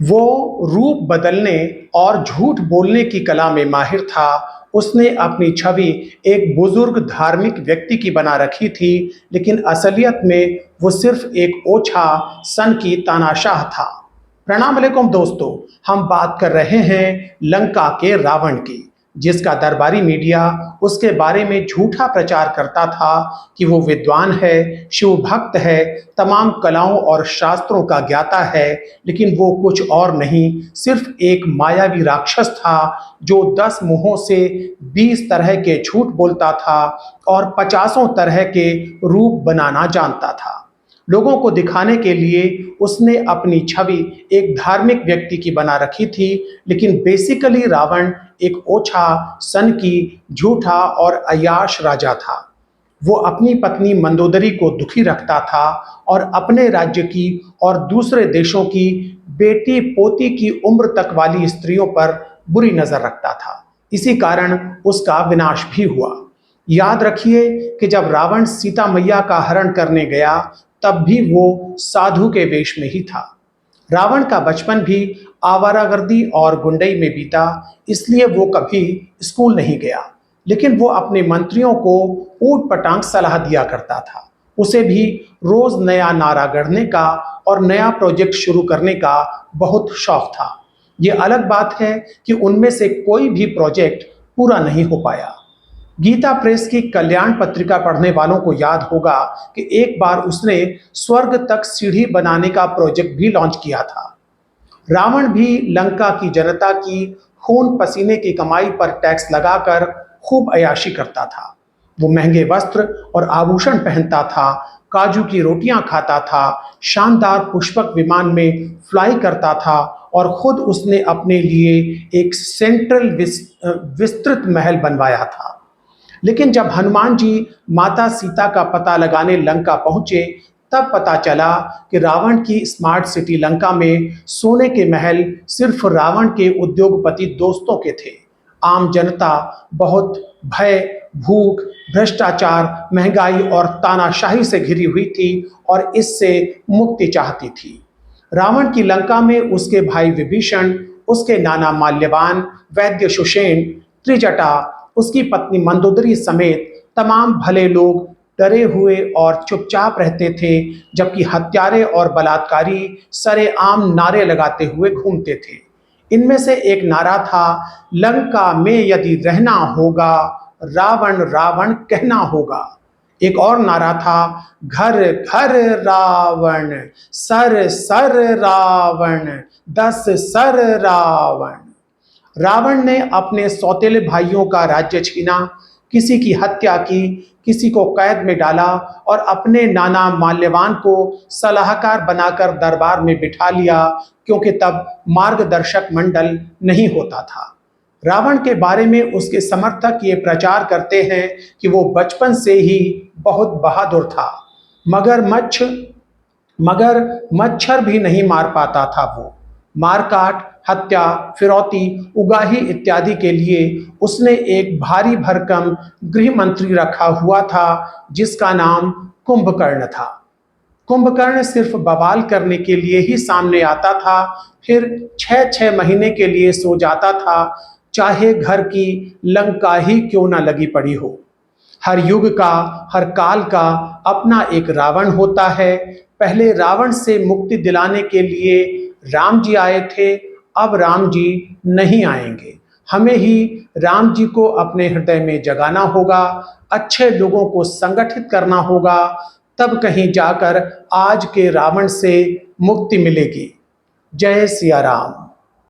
वो रूप बदलने और झूठ बोलने की कला में माहिर था। उसने अपनी छवि एक बुजुर्ग धार्मिक व्यक्ति की बना रखी थी, लेकिन असलियत में वो सिर्फ एक ओछा सन की तानाशाह था। प्रणाम अलैकुम दोस्तों, हम बात कर रहे हैं लंका के रावण की, जिसका दरबारी मीडिया उसके बारे में झूठा प्रचार करता था कि वो विद्वान है, शिव भक्त है, तमाम कलाओं और शास्त्रों का ज्ञाता है। लेकिन वो कुछ और नहीं, सिर्फ एक मायावी राक्षस था जो 10 मुंहों से 20 तरह के झूठ बोलता था और 50 तरह के रूप बनाना जानता था। लोगों को दिखाने के लिए उसने अपनी छवि एक धार्मिक व्यक्ति की बना रखी थी, लेकिन बेसिकली रावण एक ओछा, सन की, झूठा और अय्याश राजा था। वो अपनी पत्नी मंदोदरी को दुखी रखता था और अपने राज्य की और दूसरे देशों की बेटी पोती की उम्र तक वाली स्त्रियों पर बुरी नजर रखता था। इसी कारण उसका विनाश भी हुआ। याद रखिए कि जब रावण सीता मैया का हरण करने गया, तब भी वो साधु के वेश में ही था। रावण का बचपन भी आवारागर्दी और गुंडई में बीता, इसलिए वो कभी स्कूल नहीं गया। लेकिन वो अपने मंत्रियों को ऊट पटांग सलाह दिया करता था। उसे भी रोज नया नारा गढ़ने का और नया प्रोजेक्ट शुरू करने का बहुत शौक था। ये अलग बात है कि उनमें से कोई भी प्रोजेक्ट पूरा नहीं हो पाया। गीता प्रेस की कल्याण पत्रिका पढ़ने वालों को याद होगा कि एक बार उसने स्वर्ग तक सीढ़ी बनाने का प्रोजेक्ट भी लॉन्च किया था। रावण भी लंका की जनता की खून पसीने की कमाई पर टैक्स लगाकर खूब अय्याशी करता था। वो महंगे वस्त्र और आभूषण पहनता था, काजू की रोटियां खाता था, शानदार पुष्पक विमान में फ्लाई करता था और खुद उसने अपने लिए एक विस्तृत महल बनवाया था। लेकिन जब हनुमान जी माता सीता का पता लगाने लंका पहुंचे, तब पता चला कि रावण की स्मार्ट सिटी लंका में सोने के महल सिर्फ रावण के उद्योगपति दोस्तों के थे। आम जनता बहुत भय, भूख, भ्रष्टाचार, महंगाई और तानाशाही से घिरी हुई थी और इससे मुक्ति चाहती थी। रावण की लंका में उसके भाई विभीषण, उसके नाना माल्यवान, वैद्य सुषेण, त्रिजटा, उसकी पत्नी मंदोदरी समेत तमाम भले लोग डरे हुए और चुपचाप रहते थे, जबकि हत्यारे और बलात्कारी सरेआम नारे लगाते हुए घूमते थे। इनमें से एक नारा था, लंका में यदि रहना होगा, रावण रावण कहना होगा। एक और नारा था, घर घर रावण, सर सर रावण, 10 सर रावण। रावण ने अपने सौतेले भाइयों का राज्य छीना, किसी की हत्या की, किसी को कैद में डाला और अपने नाना माल्यवान को सलाहकार बनाकर दरबार में बिठा लिया, क्योंकि तब मार्गदर्शक मंडल नहीं होता था। रावण के बारे में उसके समर्थक ये प्रचार करते हैं कि वो बचपन से ही बहुत बहादुर था, मगर मच्छर भी नहीं मार पाता था वो। मारकाट, हत्या, फिरौती, उगाही इत्यादि के लिए उसने एक भारी भरकम गृह मंत्री रखा हुआ था, जिसका नाम कुंभकर्ण था। कुंभकर्ण सिर्फ बवाल करने के लिए ही सामने आता था, फिर 6-6 महीने के लिए सो जाता था, चाहे घर की लंका ही क्यों ना लगी पड़ी हो। हर युग का, हर काल का अपना एक रावण होता है। पहले रावण से मुक्ति दिलाने के लिए राम जी आए थे, अब राम जी नहीं आएंगे। हमें ही राम जी को अपने हृदय में जगाना होगा, अच्छे लोगों को संगठित करना होगा, तब कहीं जाकर आज के रावण से मुक्ति मिलेगी। जय सिया राम।